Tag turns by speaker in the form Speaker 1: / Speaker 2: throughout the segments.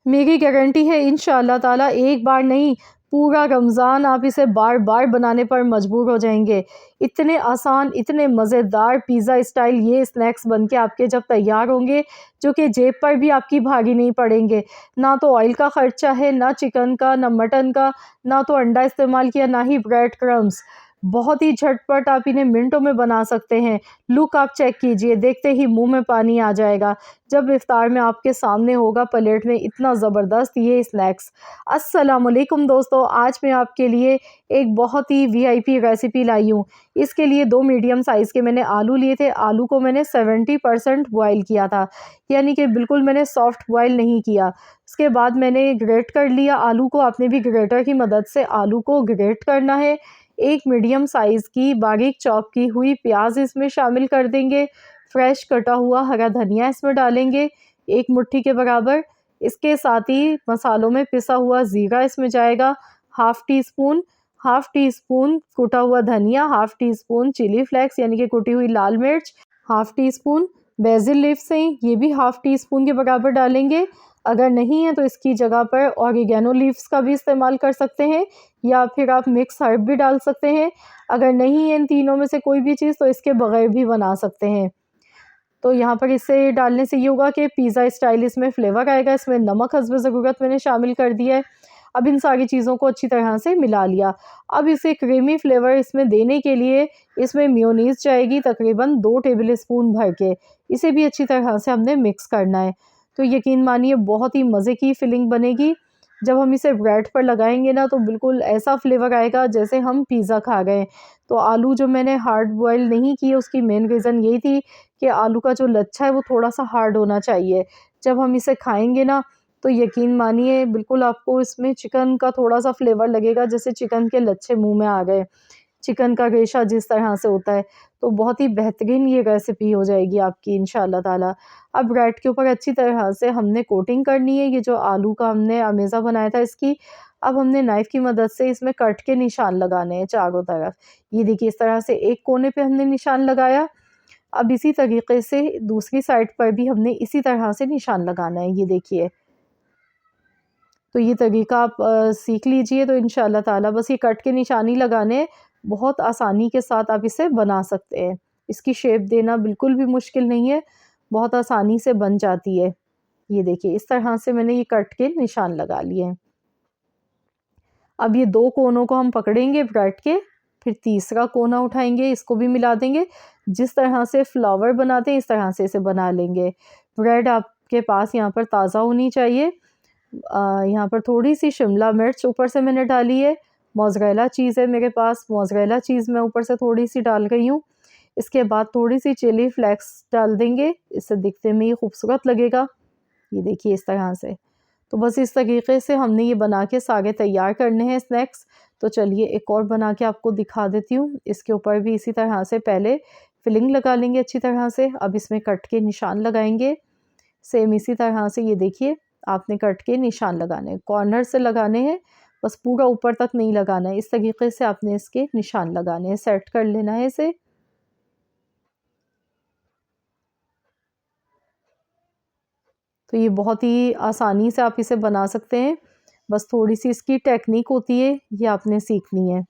Speaker 1: मेरी गारंटी है इंशाअल्लाह ताला एक बार नहीं, पूरा रमज़ान आप इसे बार बार बनाने पर मजबूर हो जाएंगे। इतने आसान, इतने मज़ेदार पिज़्ज़ा स्टाइल ये स्नैक्स बन के आपके जब तैयार होंगे, जो कि जेब पर भी आपकी भारी नहीं पड़ेंगे। ना तो ऑयल का ख़र्चा है, ना चिकन का, ना मटन का, ना तो अंडा इस्तेमाल किया, ना ही ब्रेड क्रम्स। बहुत ही झटपट आप इन्हें मिनटों में बना सकते हैं। लुक आप चेक कीजिए, देखते ही मुंह में पानी आ जाएगा जब इफ्तार में आपके सामने होगा प्लेट में इतना ज़बरदस्त ये स्नैक्स। अस्सलाम वालेकुम दोस्तों, आज मैं आपके लिए एक बहुत ही वीआईपी रेसिपी लाई हूँ। इसके लिए 2 मीडियम साइज़ के मैंने आलू लिए थे। आलू को मैंने 70% बॉयल किया था, यानी कि बिल्कुल मैंने सॉफ्ट बॉयल नहीं किया। उसके बाद मैंने ग्रेट कर लिया आलू को। आपने भी ग्रेटर की मदद से आलू को ग्रेट करना है। एक मीडियम साइज़ की बारीक चॉप की हुई प्याज इसमें शामिल कर देंगे। फ्रेश कटा हुआ हरा धनिया इसमें डालेंगे 1 मुट्ठी के बराबर। इसके साथ ही मसालों में पिसा हुआ ज़ीरा इसमें जाएगा हाफ़ टी स्पून कुटा हुआ धनिया, half teaspoon chilli flakes यानी कि कुटी हुई लाल मिर्च, half teaspoon basil leaves हैं, ये भी हाफ़ टी स्पून के बराबर डालेंगे। अगर नहीं है तो इसकी जगह पर ऑरिगेनो लीव्स का भी इस्तेमाल कर सकते हैं, या फिर आप मिक्स हर्ब भी डाल सकते हैं। अगर नहीं है इन तीनों में से कोई भी चीज़ तो इसके बगैर भी बना सकते हैं। तो यहाँ पर इसे डालने से ये होगा कि पिज़्ज़ा स्टाइल इसमें फ्लेवर आएगा। इसमें नमक हस्ब ज़रूरत मैंने शामिल कर दिया है। अब इन सारी चीज़ों को अच्छी तरह से मिला लिया। अब इसे क्रीमी फ्लेवर इसमें देने के लिए इसमें मेयोनीज़ जाएगी तकरीबन 2 टेबल स्पून भर के। इसे भी अच्छी तरह से हमने मिक्स करना है। तो यकीन मानिए बहुत ही मज़े की फिलिंग बनेगी। जब हम इसे ब्रेड पर लगाएँगे ना तो बिल्कुल ऐसा फ्लेवर आएगा जैसे हम पिज़्ज़ा खा गए। तो आलू जो मैंने हार्ड बॉयल नहीं किए उसकी मेन रीज़न यही थी कि आलू का जो लच्छा है वो थोड़ा-सा हार्ड होना चाहिए। जब हम इसे खाएँगे ना तो यकीन मानिए बिल्कुल आपको इसमें चिकन का थोड़ा-सा फ्लेवर लगेगा, जैसे चिकन के लच्छे मुँह में आ गए। चिकन का रेशा जिस तरह से होता है, तो बहुत ही बेहतरीन ये रेसिपी हो जाएगी आपकी इंशाअल्लाह ताला। अब ब्रेड के ऊपर अच्छी तरह से हमने कोटिंग करनी है। ये जो आलू का हमने अमेज़ा बनाया था इसकी, अब हमने नाइफ़ की मदद से इसमें कट के निशान लगाने हैं चारों तरफ। ये देखिए इस तरह से एक कोने पे हमने निशान लगाया। अब इसी तरीके से दूसरी साइड पर भी हमने इसी तरह से निशान लगाना है, ये देखिए। तो ये तरीका आप सीख लीजिए तो इंशाअल्लाह ताला बस ये कट के निशान ही लगाने हैं। बहुत आसानी के साथ आप इसे बना सकते हैं। इसकी शेप देना बिल्कुल भी मुश्किल नहीं है, बहुत आसानी से बन जाती है। ये देखिए इस तरह से मैंने ये कट के निशान लगा लिए हैं। अब ये 2 कोनों को हम पकड़ेंगे ब्रेड के, फिर तीसरा कोना उठाएँगे, इसको भी मिला देंगे। जिस तरह से फ्लावर बनाते हैं इस तरह से इसे बना लेंगे। ब्रेड आपके पास यहाँ पर ताज़ा होनी चाहिए। यहाँ पर थोड़ी-सी शिमला मिर्च ऊपर से मैंने डाली है। मोज़रेला चीज़ है मेरे पास, मोज़रेला चीज़ मैं ऊपर से थोड़ी-सी डाल रही हूँ। इसके बाद थोड़ी-सी चिली फ्लेक्स डाल देंगे, इससे दिखने में ये खूबसूरत लगेगा। ये देखिए इस तरह से। तो बस इस तरीके से हमने ये बना के सारे तैयार करने हैं स्नैक्स। तो चलिए एक और बना के आपको दिखा देती हूँ। इसके ऊपर भी इसी तरह से पहले फिलिंग लगा लेंगे अच्छी तरह से। अब इसमें कट के निशान लगाएँगे। सेम इसी तरह से ये देखिए आपने कट के निशान लगाने हैं। कॉर्नर से लगाने हैं, बस पूरा ऊपर तक नहीं लगाना है। इस तरीके से आपने इसके निशान लगाने हैं, सेट कर लेना है इसे। तो ये बहुत ही आसानी से आप इसे बना सकते हैं। बस थोड़ी-सी इसकी टेक्निक होती है, ये आपने सीखनी है।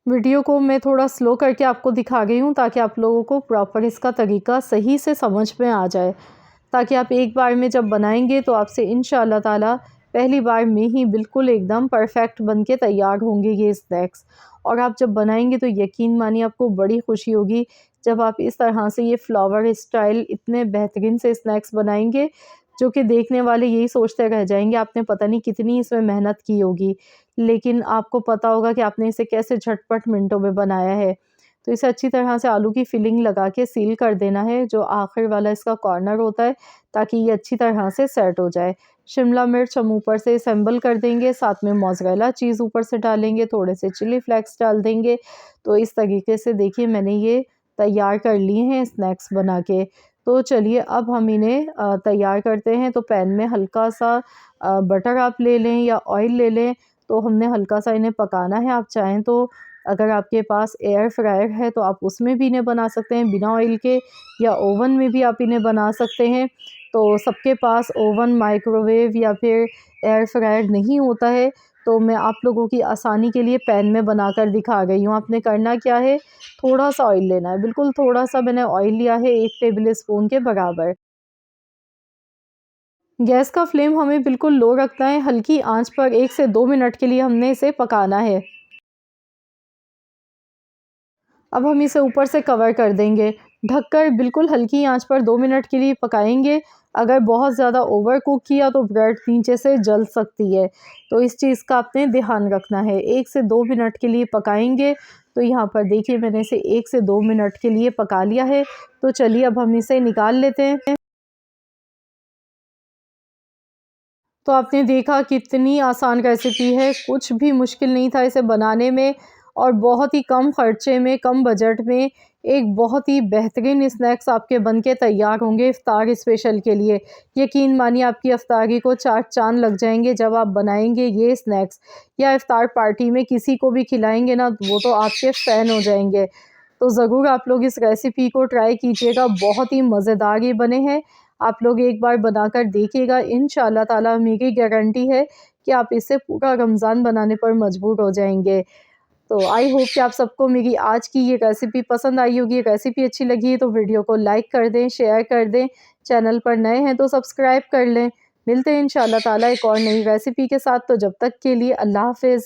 Speaker 1: वीडियो को मैं थोड़ा स्लो करके आपको दिखा गई हूँ ताकि आप लोगों को प्रॉपर इसका तरीका सही से समझ में आ जाए। ताकि आप एक बार में जब बनाएँगे तो आपसे इंशाअल्लाह ताला पहली बार में ही बिल्कुल एकदम परफ़ेक्ट बन के तैयार होंगे ये स्नैक्स। और आप जब बनाएँगे तो यकीन मानिए आपको बड़ी खुशी होगी जब आप इस तरह से ये फ्लावर स्टाइल इतने बेहतरीन से स्नैक्स बनाएँगे, जो कि देखने वाले यही सोचते रह जाएँगे आपने पता नहीं कितनी इसमें मेहनत की होगी। लेकिन आपको पता होगा कि आपने इसे कैसे झटपट मिनटों में बनाया है। तो इसे अच्छी तरह से आलू की फिलिंग लगा के सील कर देना है, जो आखिर वाला इसका कॉर्नर होता है, ताकि ये अच्छी तरह से सेट हो जाए। शिमला मिर्च हम ऊपर से असेंबल कर देंगे, साथ में मोज़रेला चीज़ ऊपर से डालेंगे, थोड़े से चिली फ्लेक्स डाल देंगे। तो इस तरीके से देखिए मैंने ये तैयार कर लिए हैं स्नैक्स बना के। तो चलिए अब हम इन्हें तैयार करते हैं। तो पैन में हल्का-सा बटर आप ले लें या ऑयल ले लें, तो हमने हल्का-सा इन्हें पकाना है। आप चाहें तो अगर आपके पास एयर फ्रायर है तो आप उसमें भी इन्हें बना सकते हैं बिना ऑयल के, या ओवन में भी आप इन्हें बना सकते हैं। तो सबके पास ओवन, माइक्रोवेव या फिर एयर फ्रायर नहीं होता है, तो मैं आप लोगों की आसानी के लिए पैन में बनाकर दिखा गई हूँ। आपने करना क्या है, थोड़ा-सा ऑयल लेना है, बिल्कुल थोड़ा-सा मैंने ऑयल लिया है, 1 टेबल स्पून के बराबर। गैस का फ्लेम हमें बिल्कुल लो रखना है, हल्की आंच पर 1 से 2 मिनट के लिए हमने इसे पकाना है। अब हम इसे ऊपर से कवर कर देंगे। ढककर बिल्कुल हल्की आंच पर 2 मिनट के लिए पकाएंगे। अगर बहुत ज़्यादा ओवर कुक किया तो ब्रेड नीचे से जल सकती है, तो इस चीज़ का आपने ध्यान रखना है। 1 से 2 मिनट के लिए पकाएंगे। तो यहाँ पर देखिए मैंने इसे 1 से 2 मिनट के लिए पका लिया है। तो चलिए अब हम इसे निकाल लेते हैं। तो आपने देखा कितनी आसान रेसिपी है, कुछ भी मुश्किल नहीं था इसे बनाने में, और बहुत ही कम खर्चे में, कम बजट में एक बहुत ही बेहतरीन स्नैक्स आपके बन के तैयार होंगे इफ्तार स्पेशल के लिए। यकीन मानिए आपकी इफ्तारी को 4 चाँद लग जाएंगे जब आप बनाएंगे ये स्नैक्स, या इफ्तार पार्टी में किसी को भी खिलाएंगे ना, वो तो आपके फ़ैन हो जाएंगे। तो ज़रूर आप लोग इस रेसिपी को ट्राई कीजिएगा, बहुत ही मज़ेदार ये बने हैं। आप लोग एक बार बनाकर देखिएगा, इंशाअल्लाह ताला मेरी गारंटी है कि आप इसे पूरा रमज़ान बनाने पर मजबूर हो जाएँगे। तो आई होप कि आप सबको मेरी आज की ये रेसिपी पसंद आई होगी। रेसिपी अच्छी लगी है तो वीडियो को लाइक कर दें, शेयर कर दें। चैनल पर नए हैं तो सब्सक्राइब कर लें। मिलते हैं इंशाअल्लाह ताला एक और नई रेसिपी के साथ, तो जब तक के लिए अल्लाह हाफ़िज़।